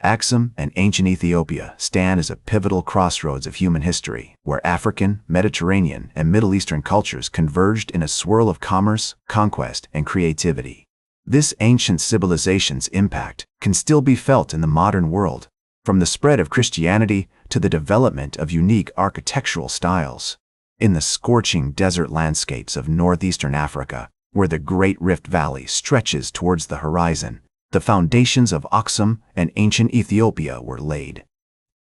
Axum and ancient Ethiopia stand as a pivotal crossroads of human history, where African, Mediterranean, and Middle Eastern cultures converged in a swirl of commerce, conquest, and creativity. This ancient civilization's impact can still be felt in the modern world, from the spread of Christianity to the development of unique architectural styles. In the scorching desert landscapes of northeastern Africa, where the Great Rift Valley stretches towards the horizon, the foundations of Axum and ancient Ethiopia were laid.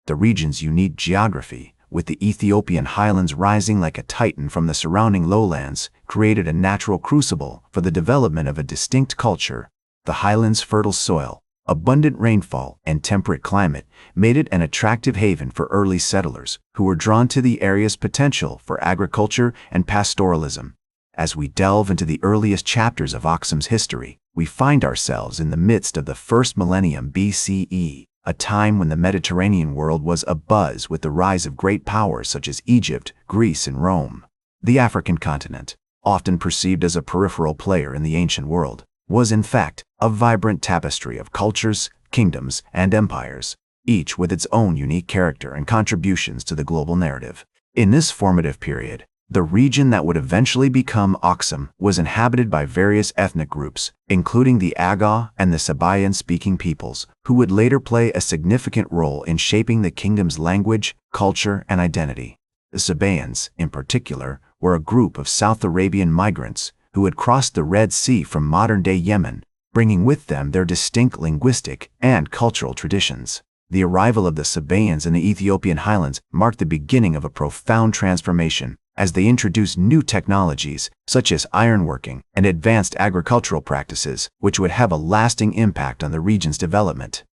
The region's unique geography, with the Ethiopian highlands rising like a titan from the surrounding lowlands, created a natural crucible for the development of a distinct culture. The highlands' fertile soil, abundant rainfall, and temperate climate made it an attractive haven for early settlers who were drawn to the area's potential for agriculture and pastoralism. As we delve into the earliest chapters of Axum's history, we find ourselves in the midst of the first millennium BCE, a time when the Mediterranean world was abuzz with the rise of great powers such as Egypt, Greece, and Rome. The African continent, often perceived as a peripheral player in the ancient world, was in fact a vibrant tapestry of cultures, kingdoms, and empires, each with its own unique character and contributions to the global narrative. In this formative period, the region that would eventually become Axum was inhabited by various ethnic groups, including the Aga and the Sabaean-speaking peoples, who would later play a significant role in shaping the kingdom's language, culture, and identity. The Sabaeans, in particular, were a group of South Arabian migrants who had crossed the Red Sea from modern-day Yemen, bringing with them their distinct linguistic and cultural traditions. The arrival of the Sabaeans in the Ethiopian highlands marked the beginning of a profound transformation, as they introduced new technologies, such as ironworking and advanced agricultural practices, which would have a lasting impact on the region's development.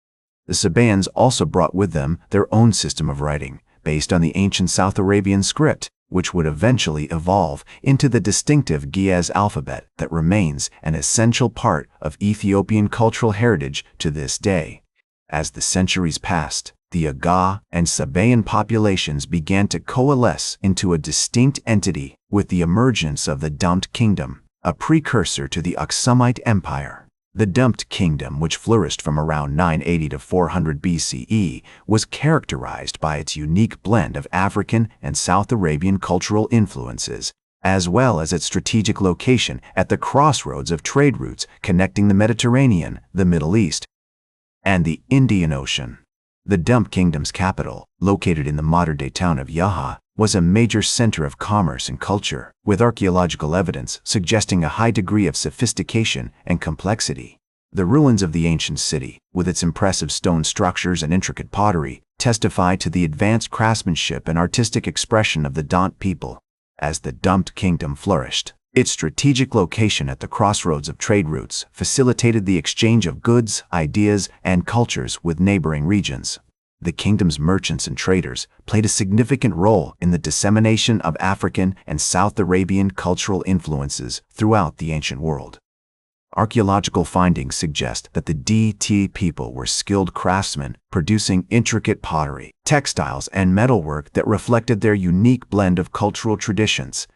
The Sabaeans also brought with them their own system of writing, based on the ancient South Arabian script, which would eventually evolve into the distinctive Ge'ez alphabet that remains an essential part of Ethiopian cultural heritage to this day. As the centuries passed, the Aga and Sabaean populations began to coalesce into a distinct entity with the emergence of the Dumped Kingdom, a precursor to the Axumite Empire. The Dumped Kingdom, which flourished from around 980 to 400 BCE, was characterized by its unique blend of African and South Arabian cultural influences, as well as its strategic location at the crossroads of trade routes connecting the Mediterranean, the Middle East, and the Indian Ocean. The Dumped Kingdom's capital, located in the modern-day town of Yaha, was a major center of commerce and culture, with archaeological evidence suggesting a high degree of sophistication and complexity. The ruins of the ancient city, with its impressive stone structures and intricate pottery, testify to the advanced craftsmanship and artistic expression of the Dant people. As the Dumped Kingdom flourished, its strategic location at the crossroads of trade routes facilitated the exchange of goods, ideas, and cultures with neighboring regions. The kingdom's merchants and traders played a significant role in the dissemination of African and South Arabian cultural influences throughout the ancient world. Archaeological findings suggest that the DT people were skilled craftsmen, producing intricate pottery, textiles, and metalwork that reflected their unique blend of cultural traditions.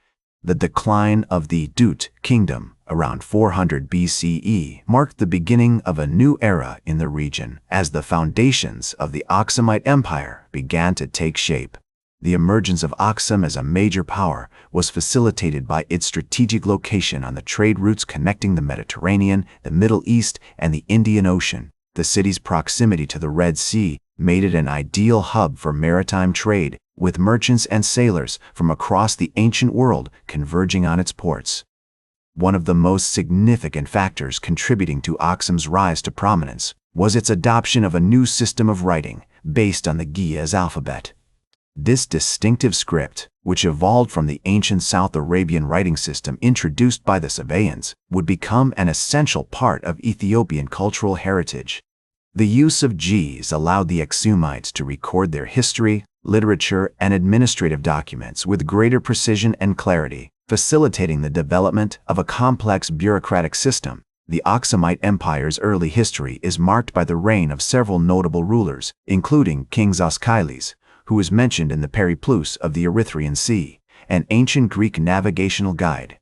The decline of the Dut kingdom around 400 BCE marked the beginning of a new era in the region, as the foundations of the Axumite Empire began to take shape. The emergence of Axum as a major power was facilitated by its strategic location on the trade routes connecting the Mediterranean, the Middle East, and the Indian Ocean. The city's proximity to the Red Sea made it an ideal hub for maritime trade, with merchants and sailors from across the ancient world converging on its ports. One of the most significant factors contributing to Axum's rise to prominence was its adoption of a new system of writing based on the Ge'ez alphabet. This distinctive script, which evolved from the ancient South Arabian writing system introduced by the Sabaeans, would become an essential part of Ethiopian cultural heritage. The use of Ge'ez allowed the Axumites to record their history, literature, and administrative documents with greater precision and clarity, facilitating the development of a complex bureaucratic system. The Axumite Empire's early history is marked by the reign of several notable rulers, including King Xoschilis, who is mentioned in the Periplus of the Erythraean Sea, an ancient Greek navigational guide.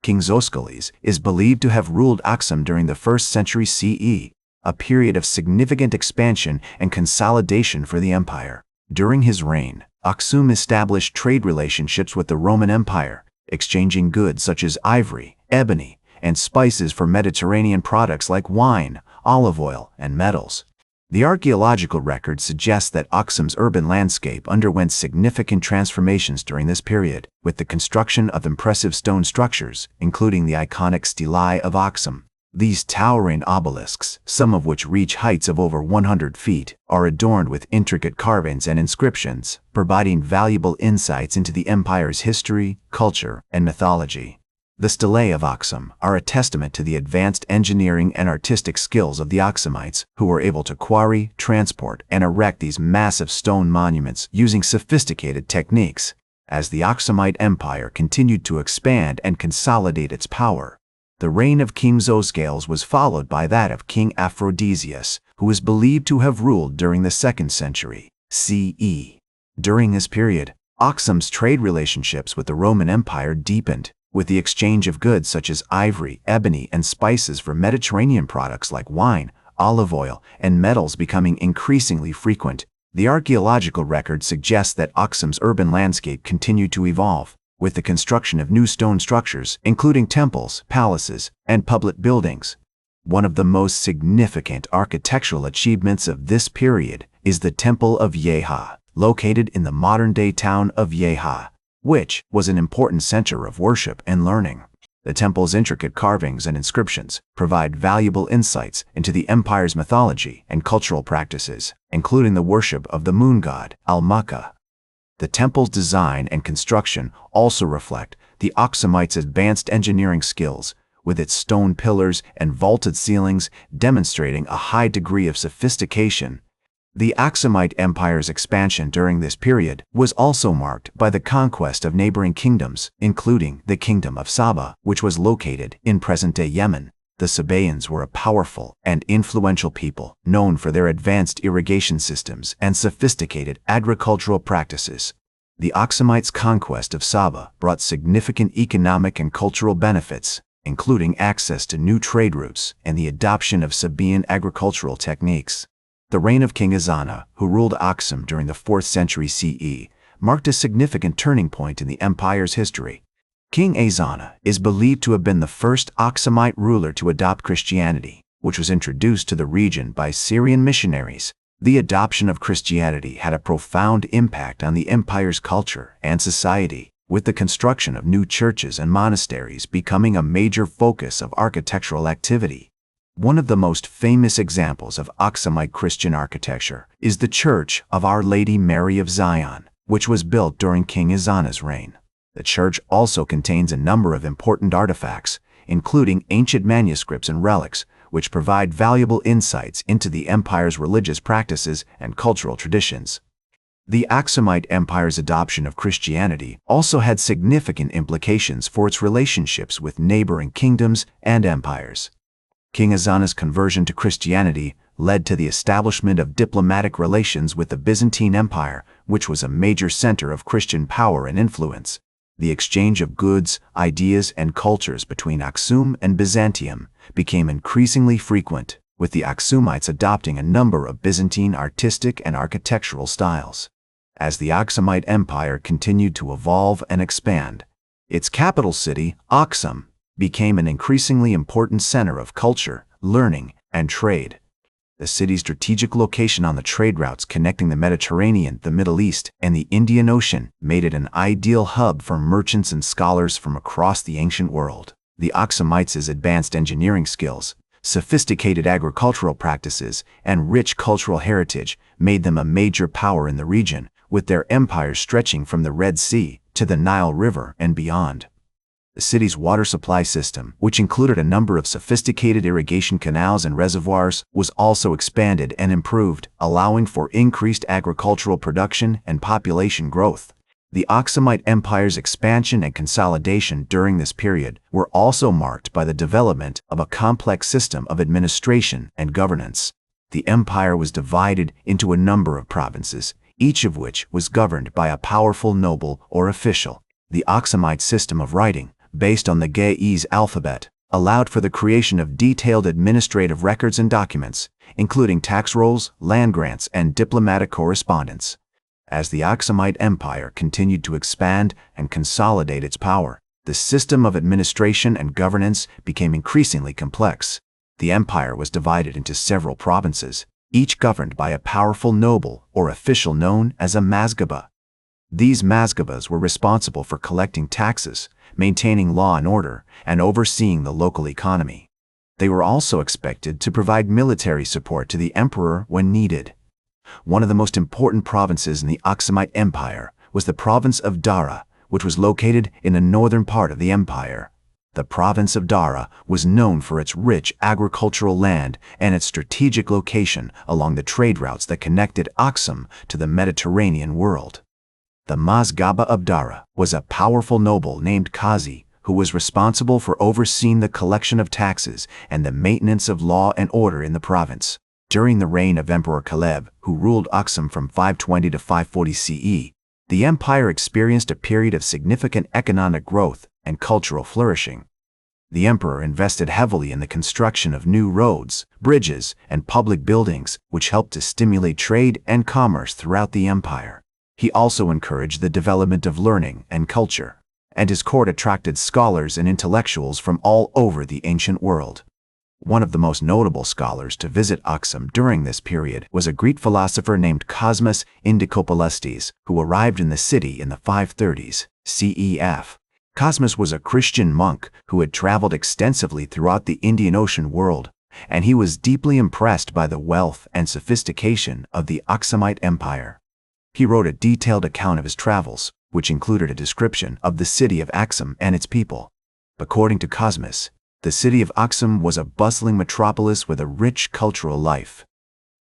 King Xoschilis is believed to have ruled Axum during the 1st century CE, a period of significant expansion and consolidation for the empire. During his reign, Axum established trade relationships with the Roman Empire, exchanging goods such as ivory, ebony, and spices for Mediterranean products like wine, olive oil, and metals. The archaeological record suggests that Axum's urban landscape underwent significant transformations during this period, with the construction of impressive stone structures, including the iconic stelae of Axum. These towering obelisks, some of which reach heights of over 100 feet, are adorned with intricate carvings and inscriptions, providing valuable insights into the empire's history, culture, and mythology. The stelae of Axum are a testament to the advanced engineering and artistic skills of the Axumites, who were able to quarry, transport, and erect these massive stone monuments using sophisticated techniques. As the Axumite Empire continued to expand and consolidate its power, the reign of King Xoscales was followed by that of King Aphrodisias, who is believed to have ruled during the 2nd century CE. During this period, Axum's trade relationships with the Roman Empire deepened, with the exchange of goods such as ivory, ebony, and spices for Mediterranean products like wine, olive oil, and metals becoming increasingly frequent. The archaeological record suggests that Axum's urban landscape continued to evolve, with the construction of new stone structures, including temples, palaces, and public buildings. One of the most significant architectural achievements of this period is the Temple of Yeha, located in the modern-day town of Yeha, which was an important center of worship and learning. The temple's intricate carvings and inscriptions provide valuable insights into the empire's mythology and cultural practices, including the worship of the moon god, Al-Makka. The temple's design and construction also reflect the Axumites' advanced engineering skills, with its stone pillars and vaulted ceilings demonstrating a high degree of sophistication. The Axumite Empire's expansion during this period was also marked by the conquest of neighboring kingdoms, including the Kingdom of Saba, which was located in present-day Yemen. The Sabaeans were a powerful and influential people, known for their advanced irrigation systems and sophisticated agricultural practices. The Axumites' conquest of Saba brought significant economic and cultural benefits, including access to new trade routes and the adoption of Sabaean agricultural techniques. The reign of King Ezana, who ruled Axum during the 4th century CE, marked a significant turning point in the empire's history. King Ezana is believed to have been the first Axumite ruler to adopt Christianity, which was introduced to the region by Syrian missionaries. The adoption of Christianity had a profound impact on the empire's culture and society, with the construction of new churches and monasteries becoming a major focus of architectural activity. One of the most famous examples of Axumite Christian architecture is the Church of Our Lady Mary of Zion, which was built during King Ezana's reign. The church also contains a number of important artifacts, including ancient manuscripts and relics, which provide valuable insights into the empire's religious practices and cultural traditions. The Axumite Empire's adoption of Christianity also had significant implications for its relationships with neighboring kingdoms and empires. King Ezana's conversion to Christianity led to the establishment of diplomatic relations with the Byzantine Empire, which was a major center of Christian power and influence. The exchange of goods, ideas, and cultures between Axum and Byzantium became increasingly frequent, with the Axumites adopting a number of Byzantine artistic and architectural styles. As the Axumite Empire continued to evolve and expand, its capital city, Axum, became an increasingly important center of culture, learning, and trade. The city's strategic location on the trade routes connecting the Mediterranean, the Middle East, and the Indian Ocean made it an ideal hub for merchants and scholars from across the ancient world. The Axumites' advanced engineering skills, sophisticated agricultural practices, and rich cultural heritage made them a major power in the region, with their empire stretching from the Red Sea to the Nile River and beyond. The city's water supply system, which included a number of sophisticated irrigation canals and reservoirs, was also expanded and improved, allowing for increased agricultural production and population growth. The Axumite Empire's expansion and consolidation during this period were also marked by the development of a complex system of administration and governance. The empire was divided into a number of provinces, each of which was governed by a powerful noble or official. The Axumite system of writing, based on the Ge'ez alphabet, allowed for the creation of detailed administrative records and documents, including tax rolls, land grants, and diplomatic correspondence. As the Axumite Empire continued to expand and consolidate its power, the system of administration and governance became increasingly complex. The empire was divided into several provinces, each governed by a powerful noble or official known as a mazgaba. These mazgabas were responsible for collecting taxes, maintaining law and order, and overseeing the local economy. They were also expected to provide military support to the emperor when needed. One of the most important provinces in the Axumite Empire was the province of Dara, which was located in the northern part of the empire. The province of Dara was known for its rich agricultural land and its strategic location along the trade routes that connected Axum to the Mediterranean world. The Mazgaba of Dara was a powerful noble named Qazi, who was responsible for overseeing the collection of taxes and the maintenance of law and order in the province. During the reign of Emperor Caleb, who ruled Axum from 520 to 540 CE, the empire experienced a period of significant economic growth and cultural flourishing. The emperor invested heavily in the construction of new roads, bridges, and public buildings, which helped to stimulate trade and commerce throughout the empire. He also encouraged the development of learning and culture, and his court attracted scholars and intellectuals from all over the ancient world. One of the most notable scholars to visit Axum during this period was a Greek philosopher named Cosmas Indicopolestes, who arrived in the city in the 530s CEF. Cosmas was a Christian monk who had traveled extensively throughout the Indian Ocean world, and he was deeply impressed by the wealth and sophistication of the Axumite Empire. He wrote a detailed account of his travels, which included a description of the city of Axum and its people. According to Cosmas, the city of Axum was a bustling metropolis with a rich cultural life.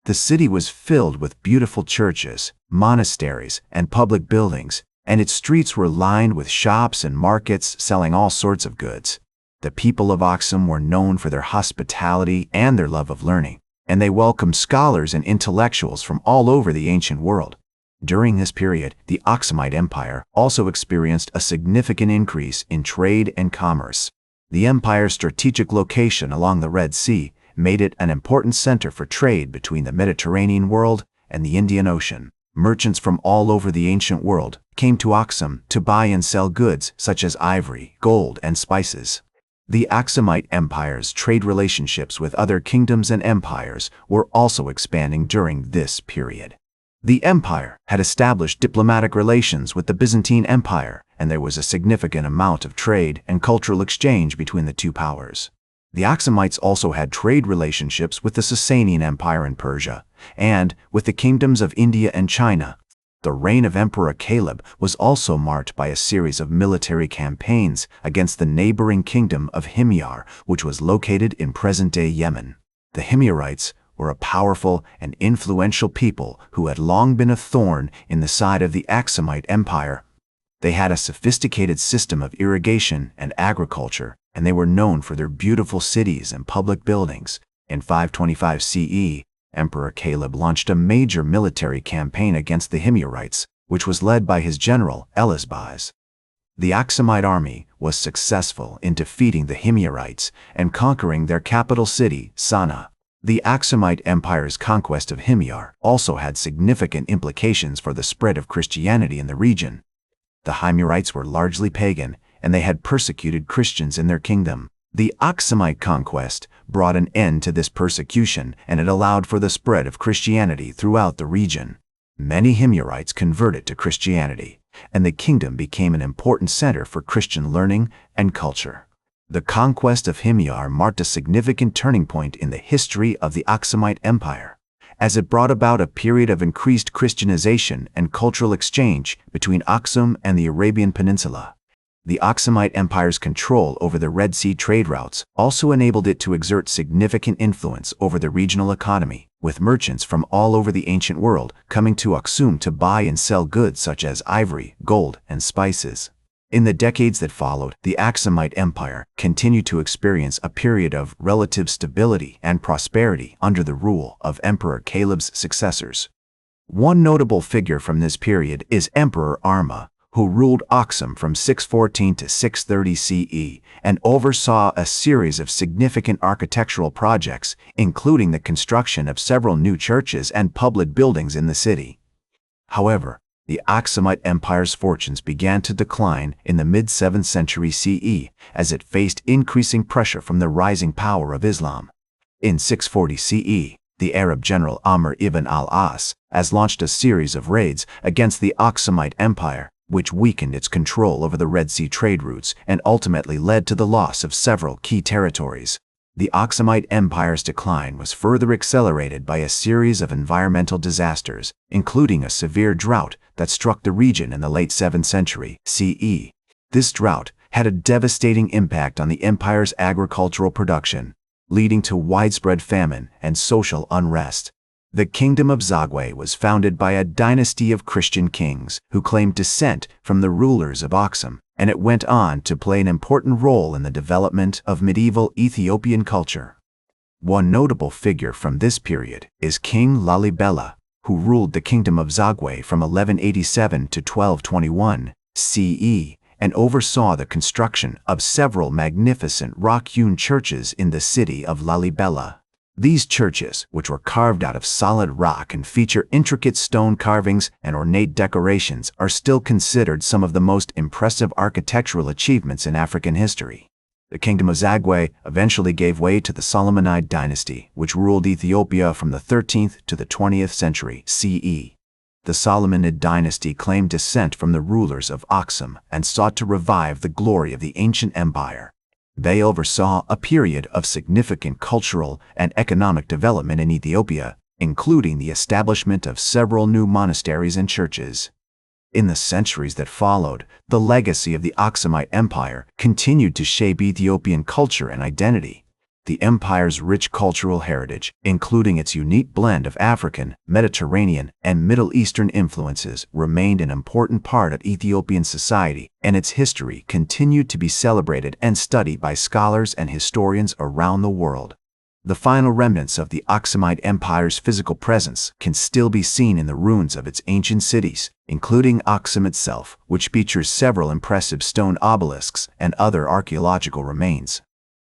The city was filled with beautiful churches, monasteries, and public buildings, and its streets were lined with shops and markets selling all sorts of goods. The people of Axum were known for their hospitality and their love of learning, and they welcomed scholars and intellectuals from all over the ancient world. During this period, the Axumite Empire also experienced a significant increase in trade and commerce. The empire's strategic location along the Red Sea made it an important center for trade between the Mediterranean world and the Indian Ocean. Merchants from all over the ancient world came to Axum to buy and sell goods such as ivory, gold, and spices. The Axumite Empire's trade relationships with other kingdoms and empires were also expanding during this period. The empire had established diplomatic relations with the Byzantine Empire, and there was a significant amount of trade and cultural exchange between the two powers. The Axumites also had trade relationships with the Sasanian Empire in Persia, and with the kingdoms of India and China. The reign of Emperor Caleb was also marked by a series of military campaigns against the neighboring kingdom of Himyar, which was located in present-day Yemen. The Himyarites were a powerful and influential people who had long been a thorn in the side of the Axumite Empire. They had a sophisticated system of irrigation and agriculture, and they were known for their beautiful cities and public buildings. In 525 CE, Emperor Caleb launched a major military campaign against the Himyarites, which was led by his general Elisbaz. The Axumite army was successful in defeating the Himyarites and conquering their capital city, Sana. The Axumite Empire's conquest of Himyar also had significant implications for the spread of Christianity in the region. The Himyarites were largely pagan, and they had persecuted Christians in their kingdom. The Axumite conquest brought an end to this persecution, and it allowed for the spread of Christianity throughout the region. Many Himyarites converted to Christianity, and the kingdom became an important center for Christian learning and culture. The conquest of Himyar marked a significant turning point in the history of the Axumite Empire, as it brought about a period of increased Christianization and cultural exchange between Axum and the Arabian Peninsula. The Axumite Empire's control over the Red Sea trade routes also enabled it to exert significant influence over the regional economy, with merchants from all over the ancient world coming to Axum to buy and sell goods such as ivory, gold, and spices. In the decades that followed, the Axumite Empire continued to experience a period of relative stability and prosperity under the rule of Emperor Caleb's successors. One notable figure from this period is Emperor Arma, who ruled Axum from 614 to 630 CE and oversaw a series of significant architectural projects, including the construction of several new churches and public buildings in the city. However, the Axumite Empire's fortunes began to decline in the mid-7th century CE as it faced increasing pressure from the rising power of Islam. In 640 CE, the Arab general Amr ibn al-As launched a series of raids against the Axumite Empire, which weakened its control over the Red Sea trade routes and ultimately led to the loss of several key territories. The Axumite Empire's decline was further accelerated by a series of environmental disasters, including a severe drought that struck the region in the late 7th century CE. This drought had a devastating impact on the empire's agricultural production, leading to widespread famine and social unrest. The Kingdom of Zagwe was founded by a dynasty of Christian kings who claimed descent from the rulers of Axum, and it went on to play an important role in the development of medieval Ethiopian culture. One notable figure from this period is King Lalibela, who ruled the Kingdom of Zagwe from 1187 to 1221 CE and oversaw the construction of several magnificent rock-hewn churches in the city of Lalibela. These churches, which were carved out of solid rock and feature intricate stone carvings and ornate decorations, are still considered some of the most impressive architectural achievements in African history. The Kingdom of Zagwe eventually gave way to the Solomonide dynasty, which ruled Ethiopia from the 13th to the 20th century CE. The Solomonid dynasty claimed descent from the rulers of Axum and sought to revive the glory of the ancient empire. They oversaw a period of significant cultural and economic development in Ethiopia, including the establishment of several new monasteries and churches. In the centuries that followed, the legacy of the Axumite Empire continued to shape Ethiopian culture and identity. The empire's rich cultural heritage, including its unique blend of African, Mediterranean, and Middle Eastern influences, remained an important part of Ethiopian society, and its history continued to be celebrated and studied by scholars and historians around the world. The final remnants of the Axumite Empire's physical presence can still be seen in the ruins of its ancient cities, including Axum itself, which features several impressive stone obelisks and other archaeological remains.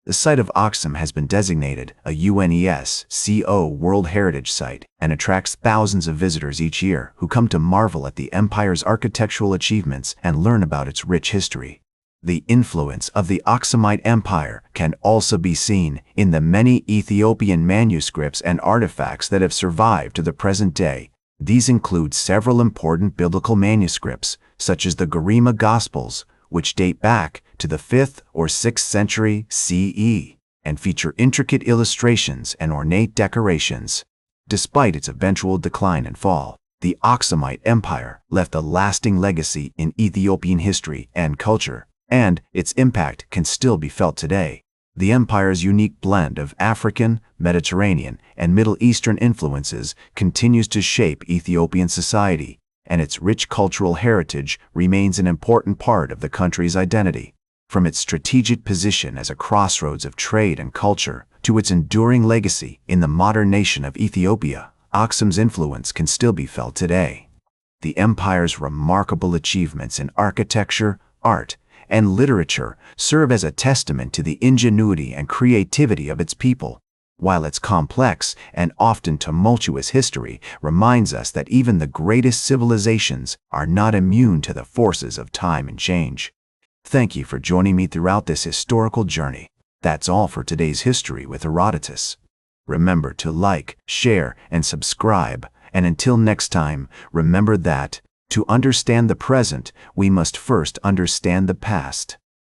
The site of Axum has been designated a UNESCO World Heritage Site and attracts thousands of visitors each year who come to marvel at the empire's architectural achievements and learn about its rich history. The influence of the Axumite Empire can also be seen in the many Ethiopian manuscripts and artifacts that have survived to the present day. These include several important biblical manuscripts, such as the Garima Gospels, which date back to the 5th or 6th century CE and feature intricate illustrations and ornate decorations. Despite its eventual decline and fall, the Axumite Empire left a lasting legacy in Ethiopian history and culture, and its impact can still be felt today. The empire's unique blend of African, Mediterranean, and Middle Eastern influences continues to shape Ethiopian society, and its rich cultural heritage remains an important part of the country's identity. From its strategic position as a crossroads of trade and culture to its enduring legacy in the modern nation of Ethiopia, Axum's influence can still be felt today. The empire's remarkable achievements in architecture, art, and literature serve as a testament to the ingenuity and creativity of its people, while its complex and often tumultuous history reminds us that even the greatest civilizations are not immune to the forces of time and change. Thank you for joining me throughout this historical journey. That's all for today's History with Herodotus. Remember to like, share, and subscribe, and until next time, remember that, to understand the present, we must first understand the past.